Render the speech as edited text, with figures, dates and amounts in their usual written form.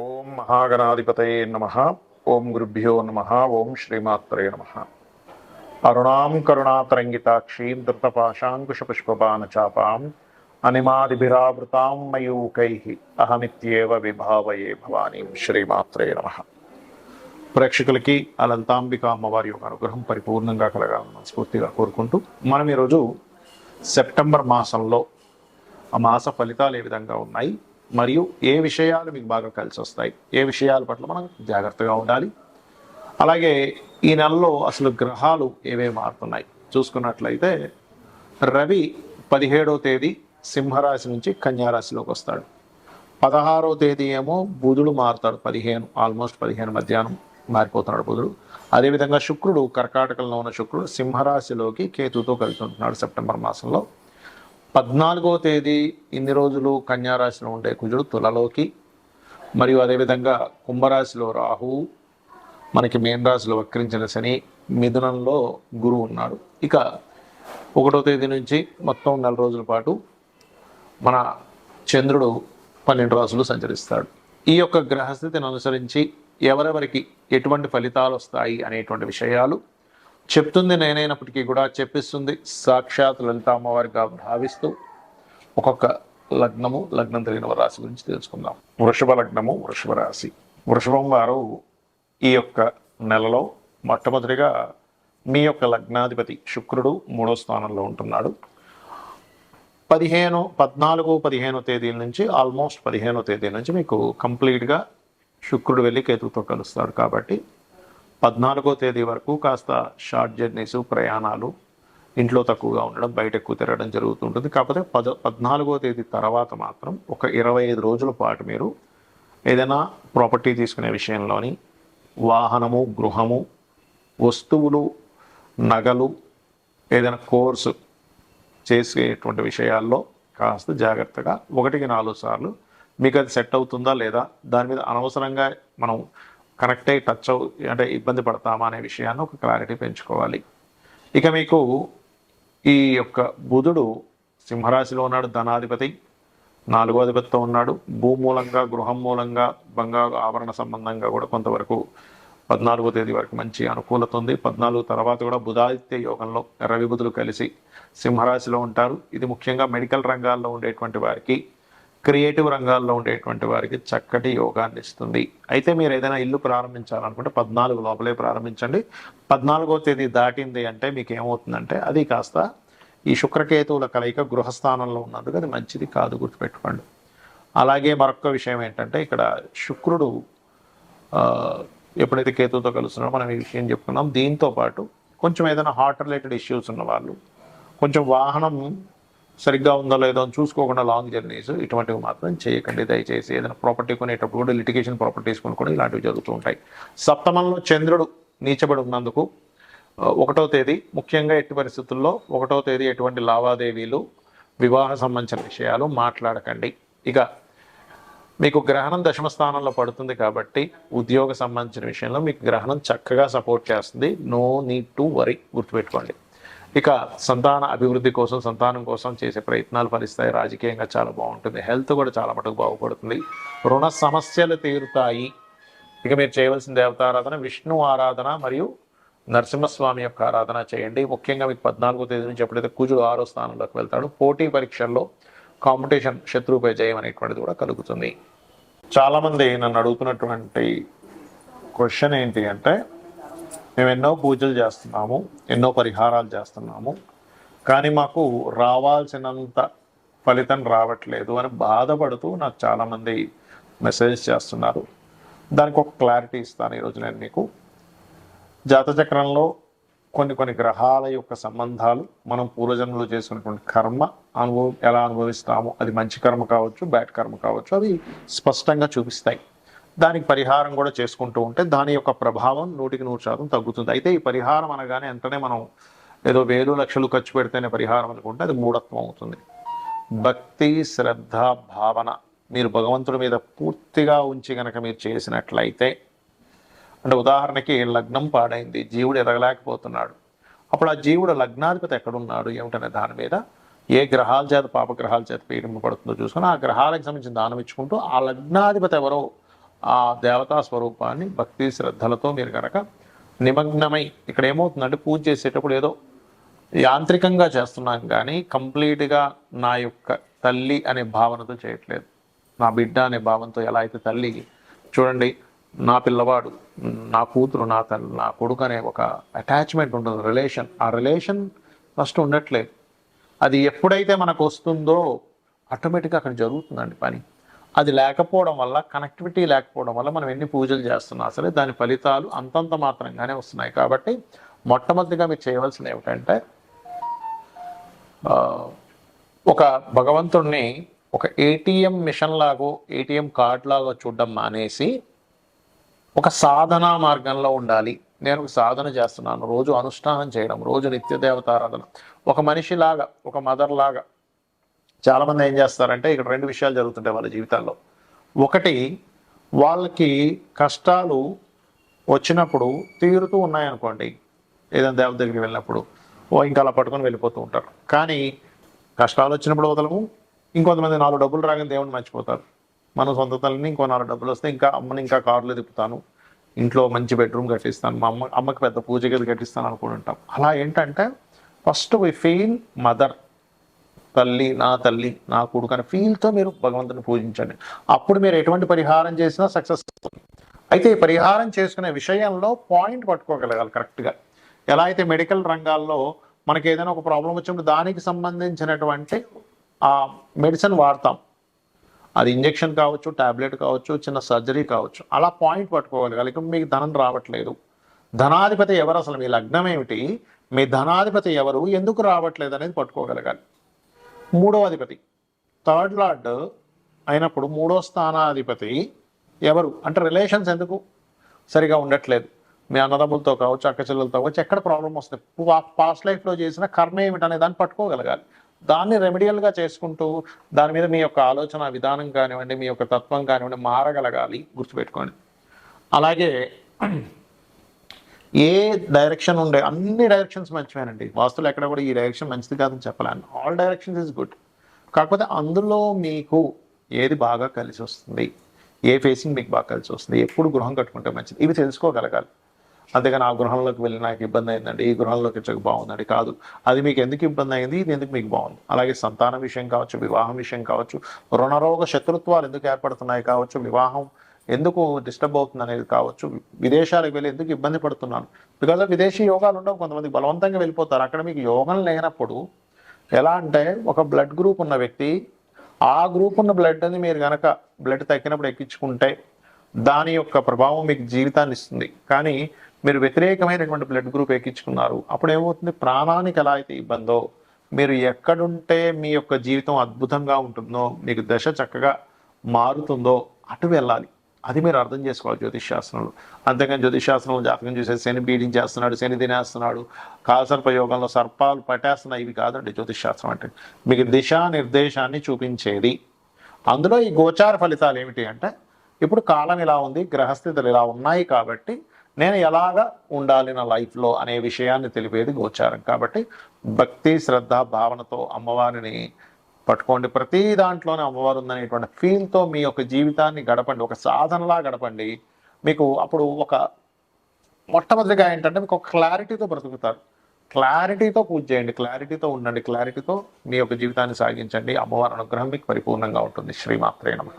ఓం మహాగణాధిపతయే నమః. ఓం గురుభ్యో నమః. ఓం శ్రీమాత్రే నమః. అరుణాం కరుణాతరంగితాక్షీం ధృతపాశాంకుశపుష్పబాణచాపాం అనిమాదిభిరావృతాం మయూకైః అహమిత్యేవ విభావయే భవానీం. శ్రీమాత్రే నమః. ప్రేక్షకులకి ఆ లలితాంబిక అమ్మవారి యొక్క అనుగ్రహం పరిపూర్ణంగా కలగాలని మనస్ఫూర్తిగా కోరుకుంటూ మనం ఈరోజు సెప్టెంబర్ మాసంలో ఆ మాస ఫలితాలు ఏ విధంగా ఉన్నాయి, మరియు ఏ విషయాలు మీకు బాగా కలిసి వస్తాయి, ఏ విషయాల పట్ల మనం జాగ్రత్తగా ఉండాలి, అలాగే ఈ నెలలో అసలు గ్రహాలు ఏవేవి మారుతున్నాయి చూసుకున్నట్లయితే రవి 17వ తేదీ సింహరాశి నుంచి కన్యారాశిలోకి వస్తాడు. 16వ తేదీ ఏమో బుధుడు మారుతాడు. 15 మధ్యాహ్నం మారిపోతున్నాడు బుధుడు. అదేవిధంగా శుక్రుడు కర్కాటకంలో ఉన్న శుక్రుడు సింహరాశిలోకి కేతుతో కలిసి ఉంటున్నాడు సెప్టెంబర్ మాసంలో. 14వ తేదీ ఇన్ని రోజులు కన్యారాశిలో ఉండే కుజుడు తులలోకి, మరియు అదేవిధంగా కుంభరాశిలో రాహువు, మనకి మేన్ రాశిలో వక్రించిన శని, మిథునంలో గురువు ఉన్నాడు. ఇక 1వ తేదీ నుంచి మొత్తం 4 రోజుల పాటు మన చంద్రుడు 12 రాశులు సంచరిస్తాడు. ఈ యొక్క గ్రహస్థితిని అనుసరించి ఎవరెవరికి ఎటువంటి ఫలితాలు వస్తాయి అనేటువంటి విషయాలు చెప్తుంది నేనైనప్పటికీ కూడా చెప్పిస్తుంది సాక్షాత్ లలిత అమ్మవారిగా భావిస్తూ ఒక్కొక్క లగ్నము, లగ్నం తెలియని రాశి గురించి తెలుసుకుందాం. వృషభ లగ్నము, వృషభ రాశి. వృషభం వారు ఈ యొక్క నెలలో మొట్టమొదటిగా మీ యొక్క లగ్నాధిపతి శుక్రుడు 3వ స్థానంలో ఉంటున్నాడు. 14-15 తేదీల నుంచి ఆల్మోస్ట్ 15వ తేదీ నుంచి మీకు కంప్లీట్గా శుక్రుడు వెళ్ళి కేతువుతో కలుస్తాడు. కాబట్టి 14వ తేదీ వరకు కాస్త షార్ట్ జర్నీస్, ప్రయాణాలు, ఇంట్లో తక్కువగా ఉండడం, బయట ఎక్కువ తిరగడం జరుగుతుంటుంది. కాకపోతే 14వ తేదీ తర్వాత మాత్రం ఒక 25 రోజుల పాటు మీరు ఏదైనా ప్రాపర్టీ తీసుకునే విషయంలోని, వాహనము, గృహము, వస్తువులు, నగలు, ఏదైనా కోర్సు చేసేటువంటి విషయాల్లో కాస్త జాగ్రత్తగా 1-4 సార్లు మీకు అది సెట్ అవుతుందా లేదా, దాని మీద అనవసరంగా మనం కనెక్ట్ అయ్యి టచ్ అంటే ఇబ్బంది పడతామా అనే విషయాన్ని ఒక క్లారిటీ పెంచుకోవాలి. ఇక మీకు ఈ యొక్క బుధుడు సింహరాశిలో ఉన్నాడు, ధనాధిపతి, 4వ అధిపతితో ఉన్నాడు. భూమూలంగా, గృహం మూలంగా, బంగారు ఆభరణ సంబంధంగా కూడా కొంతవరకు 14వ తేదీ వరకు మంచి అనుకూలత ఉంది. 14 తర్వాత కూడా బుధాదిత్య యోగంలో రవి బుధులు కలిసి సింహరాశిలో ఉంటారు. ఇది ముఖ్యంగా మెడికల్ రంగాల్లో ఉండేటువంటి వారికి, క్రియేటివ్ రంగాల్లో ఉండేటువంటి వారికి చక్కటి యోగాన్ని ఇస్తుంది. అయితే మీరు ఏదైనా ఇల్లు ప్రారంభించాలనుకుంటే 14 లోపలే ప్రారంభించండి. 14వ తేదీ దాటింది అంటే మీకు ఏమవుతుందంటే అది కాస్త ఈ శుక్రకేతువుల కలయిక గృహస్థానంలో ఉన్నందుకు అది మంచిది కాదు, గుర్తుపెట్టుకోండి. అలాగే మరొక విషయం ఏంటంటే ఇక్కడ శుక్రుడు ఎప్పుడైతే కేతువుతో కలుస్తున్నాడో మనం ఈ విషయం చెప్పుకున్నాం. దీంతో పాటు కొంచెం ఏదైనా హార్ట్ రిలేటెడ్ ఇష్యూస్ ఉన్న వాళ్ళు, కొంచెం వాహనం సరిగ్గా ఉందో లేదో అని చూసుకోకుండా లాంగ్ జర్నీస్ ఇటువంటివి మాత్రం చేయకండి దయచేసి. ఏదైనా ప్రాపర్టీ కొనేటప్పుడు కూడా లిటిగేషన్ ప్రాపర్టీస్ కొనుక్కొని ఇలాంటివి జరుగుతూ ఉంటాయి. సప్తమంలో చంద్రుడు నీచబడి ఉన్నందుకు 1వ తేదీ ముఖ్యంగా ఎట్టి పరిస్థితుల్లో 1వ తేదీ ఎటువంటి లావాదేవీలు, వివాహ సంబంధించిన విషయాలు మాట్లాడకండి. ఇక మీకు గ్రహణం 10వ స్థానంలో పడుతుంది కాబట్టి ఉద్యోగ సంబంధించిన విషయంలో మీకు గ్రహణం చక్కగా సపోర్ట్ చేస్తుంది. నో నీడ్ టు వరీ, గుర్తుపెట్టుకోండి. ఇక సంతాన అభివృద్ధి కోసం, సంతానం కోసం చేసే ప్రయత్నాలు ఫలిస్తాయి. రాజకీయంగా చాలా బాగుంటుంది. హెల్త్ కూడా చాలా మటుకు బాగుపడుతుంది. రుణ సమస్యలు తీరుతాయి. ఇక మీరు చేయవలసిన దేవతారాధన విష్ణు ఆరాధన మరియు నరసింహస్వామి యొక్క ఆరాధన చేయండి. ముఖ్యంగా మీకు 14వ తేదీ నుంచి ఎప్పుడైతే కుజుడు 6వ స్థానంలోకి వెళ్తాడు, పోటీ పరీక్షల్లో కాంపిటీషన్, శత్రువుపై జయం అనేటువంటిది కూడా కలుగుతుంది. చాలామంది నన్ను అడుగుతున్నటువంటి క్వశ్చన్ ఏంటి అంటే, మేము ఎన్నో పూజలు చేస్తున్నాము, ఎన్నో పరిహారాలు చేస్తున్నాము, కానీ మాకు రావాల్సినంత ఫలితం రావట్లేదు అని బాధపడుతూ నాకు చాలామంది మెసేజ్ చేస్తున్నారు. దానికి ఒక క్లారిటీ ఇస్తాను ఈరోజు నేను మీకు. జాతచక్రంలో కొన్ని గ్రహాల యొక్క సంబంధాలు, మనం పూర్వజన్మలో చేసుకున్నటువంటి కర్మ ఎలా అనుభవిస్తాము, అది మంచి కర్మ కావచ్చు, బ్యాడ్ కర్మ కావచ్చు, అవి స్పష్టంగా చూపిస్తాయి. దానికి పరిహారం కూడా చేసుకుంటూ ఉంటే దాని యొక్క ప్రభావం 100% తగ్గుతుంది. అయితే ఈ పరిహారం అనగానే వెంటనే మనం ఏదో 1000 లక్షలు ఖర్చు పెడితేనే పరిహారం అనుకుంటే అది మూఢత్వం అవుతుంది. భక్తి, శ్రద్ధ, భావన మీరు భగవంతుడి మీద పూర్తిగా ఉంచి కనుక మీరు చేసినట్లయితే, అంటే ఉదాహరణకి లగ్నం పాడైంది, జీవుడు ఎదగలేకపోతున్నాడు, అప్పుడు ఆ జీవుడు లగ్నాధిపతి ఎక్కడున్నాడు ఏమిటనే దాని మీద ఏ గ్రహాల చేత పాపగ్రహాల చేత పీడింపబడుతుందో చూసుకొని ఆ గ్రహాలకు సంబంధించిన దానం ఇచ్చుకుంటూ ఆ లగ్నాధిపతి ఎవరో ఆ దేవతా స్వరూపాన్ని భక్తి శ్రద్ధలతో మీరు కనుక నిమగ్నమై, ఇక్కడ ఏమవుతుందంటే పూజ చేసేటప్పుడు ఏదో యాంత్రికంగా చేస్తున్నాం కానీ కంప్లీట్గా నా యొక్క తల్లి అనే భావనతో చేయట్లేదు. నా బిడ్డ అనే భావంతో ఎలా అయితే తల్లి చూడండి, నా పిల్లవాడు, నా కూతురు, నా తల్లి, నా కొడుకు అనే ఒక అటాచ్మెంట్ ఉంటుంది, రిలేషన్. ఆ రిలేషన్ ఫస్ట్ ఉండట్లేదు. అది ఎప్పుడైతే మనకు వస్తుందో ఆటోమేటిక్గా అక్కడ జరుగుతుందండి పని. అది లేకపోవడం వల్ల, కనెక్టివిటీ లేకపోవడం వల్ల మనం ఎన్ని పూజలు చేస్తున్నా సరే దాని ఫలితాలు అంతంత మాత్రంగానే వస్తున్నాయి. కాబట్టి మొట్టమొదటిగా మీరు చేయవలసింది ఏమిటంటే, ఒక భగవంతుడిని ఒక ఏటీఎం మిషన్ లాగో ఏటీఎం కార్డ్ లాగో చూడడం మానేసి ఒక సాధనా మార్గంలో ఉండాలి. నేను ఒక సాధన చేస్తున్నాను, రోజు అనుష్ఠానం చేయడం, రోజు నిత్య దేవతారాధన, ఒక మనిషిలాగా, ఒక మదర్ లాగా. చాలామంది ఏం చేస్తారంటే ఇక్కడ రెండు విషయాలు జరుగుతుంటాయి వాళ్ళ జీవితాల్లో. ఒకటి, వాళ్ళకి కష్టాలు వచ్చినప్పుడు తీరుతూ ఉన్నాయనుకోండి, ఏదైనా దేవత దగ్గరికి వెళ్ళినప్పుడు ఇంకా అలా పట్టుకొని వెళ్ళిపోతూ ఉంటారు. కానీ కష్టాలు వచ్చినప్పుడు వదలము. ఇంకొంతమంది 4 డబ్బులు రాగానే దేవుడిని మర్చిపోతారు. మన సొంత తల్లిని ఇంకో 4 డబ్బులు వస్తే ఇంకా అమ్మని ఇంకా కారులో తిప్పుతాను, ఇంట్లో మంచి బెడ్రూమ్ కట్టిస్తాను, మా అమ్మకి పెద్ద పూజ గది కట్టిస్తాను అనుకుంటాం. అలా ఏంటంటే ఫస్ట్ వి ఫీల్ మదర్, తల్లి, నా కొడుకు అనే ఫీల్తో మీరు భగవంతుని పూజించండి. అప్పుడు మీరు ఎటువంటి పరిహారం చేసినా సక్సెస్ అవుతుంది. అయితే ఈ పరిహారం చేసుకునే విషయంలో పాయింట్ పట్టుకోగలగాలి కరెక్ట్గా. ఎలా అయితే మెడికల్ రంగాల్లో మనకి ఏదైనా ఒక ప్రాబ్లం వచ్చినప్పుడు దానికి సంబంధించినటువంటి ఆ మెడిసిన్ వాడతాం. అది ఇంజెక్షన్ కావచ్చు, ట్యాబ్లెట్ కావచ్చు, చిన్న సర్జరీ కావచ్చు. అలా పాయింట్ పట్టుకోగలగాలి. ఇక మీకు ధనం రావట్లేదు, ధనాధిపతి ఎవరు, అసలు మీ లగ్నం ఏమిటి, మీ ధనాధిపతి ఎవరు, ఎందుకు రావట్లేదు అనేది పట్టుకోగలగాలి. మూడో అధిపతి, థర్డ్ లార్డ్ అయినప్పుడు మూడో స్థానాధిపతి ఎవరు అంటే రిలేషన్స్ ఎందుకు సరిగా ఉండట్లేదు, మీ అన్నదమ్ములతో కావచ్చు, అక్క చెల్లెలతో కావచ్చు, ఎక్కడ ప్రాబ్లం వస్తుంది, పాస్ట్ లైఫ్లో చేసిన కర్మ ఏమిటనే దాన్ని పట్టుకోగలగాలి. దాన్ని రెమెడియల్గా చేసుకుంటూ దాని మీద మీ యొక్క ఆలోచన విధానం కానివ్వండి, మీ యొక్క తత్వం కానివ్వండి మారగలగాలి, గుర్తుపెట్టుకోండి. అలాగే ఏ డైరెక్షన్ ఉండే, అన్ని డైరెక్షన్స్ మంచివేనండి. వాస్తులు ఎక్కడ కూడా ఈ డైరెక్షన్ మంచిది కాదని చెప్పలేను. All directions is good. కాకపోతే అందులో మీకు ఏది బాగా కలిసి వస్తుంది, ఏ ఫేసింగ్ మీకు బాగా కలిసి వస్తుంది, ఎప్పుడు గృహం కట్టుకుంటే మంచిది, ఇవి తెలుసుకోగలగాలి. అంతేగాని ఆ గృహంలోకి వెళ్ళి నాకు ఇబ్బంది అయిందండి, ఈ గృహంలోకి వచ్చాక బాగుందండి కాదు. అది మీకు ఎందుకు ఇబ్బంది అయింది, ఇది ఎందుకు మీకు బాగుంది. అలాగే సంతానం విషయం కావచ్చు, వివాహం విషయం కావచ్చు, రుణరోగ శత్రుత్వాలు ఎందుకు ఏర్పడుతున్నాయి కావచ్చు, వివాహం ఎందుకు డిస్టర్బ్ అవుతుంది అనేది కావచ్చు, విదేశాలకు వెళ్ళి ఎందుకు ఇబ్బంది పడుతున్నాను, బికాజ్ విదేశీ యోగాలు ఉండవు. కొంతమంది బలవంతంగా వెళ్ళిపోతారు. అక్కడ మీకు యోగం లేనప్పుడు ఎలా అంటే, ఒక బ్లడ్ గ్రూప్ ఉన్న వ్యక్తి, ఆ గ్రూప్ ఉన్న బ్లడ్ని మీరు కనుక బ్లడ్ తగ్గినప్పుడు ఎక్కించుకుంటే దాని యొక్క ప్రభావం మీకు జీవితాన్ని ఇస్తుంది. కానీ మీరు వ్యతిరేకమైనటువంటి బ్లడ్ గ్రూప్ ఎక్కించుకున్నారు, అప్పుడు ఏమవుతుంది, ప్రాణానికి ఎలా అయితే ఇబ్బందో, మీరు ఎక్కడుంటే మీ యొక్క జీవితం అద్భుతంగా ఉంటుందో, మీకు దశ చక్కగా మారుతుందో అటు వెళ్ళాలి. అది మీరు అర్థం చేసుకోవాలి జ్యోతిషాస్త్రంలో. అంతేగాని జ్యోతిషాస్త్రంలో జాతకం చూసేసి శని పీడించేస్తున్నాడు, శని తినేస్తున్నాడు, కాలసర్పయోగంలో సర్పాలు పట్టేస్తున్నాయి, ఇవి కాదండి జ్యోతిషాస్త్రం అంటే. మీకు దిశానిర్దేశాన్ని చూపించేది. అందులో ఈ గోచార ఫలితాలు ఏమిటి అంటే, ఇప్పుడు కాలం ఇలా ఉంది, గ్రహస్థితులు ఇలా ఉన్నాయి, కాబట్టి నేను ఎలాగా ఉండాలి నా లైఫ్లో అనే విషయాన్ని తెలిపేది గోచారం. కాబట్టి భక్తి శ్రద్ధ భావనతో అమ్మవారిని పట్టుకోండి. ప్రతి దాంట్లోనే అమ్మవారు ఉందనేటువంటి ఫీల్తో మీ యొక్క జీవితాన్ని గడపండి, ఒక సాధనలా గడపండి. మీకు అప్పుడు ఒక మొట్టమొదటిగా ఏంటంటే మీకు ఒక క్లారిటీతో బ్రతుకుతారు. క్లారిటీతో పూజ చేయండి, క్లారిటీతో ఉండండి, క్లారిటీతో మీ యొక్క జీవితాన్ని సాగించండి. అమ్మవారి అనుగ్రహం మీకు పరిపూర్ణంగా ఉంటుంది. శ్రీమాత్రే నమః.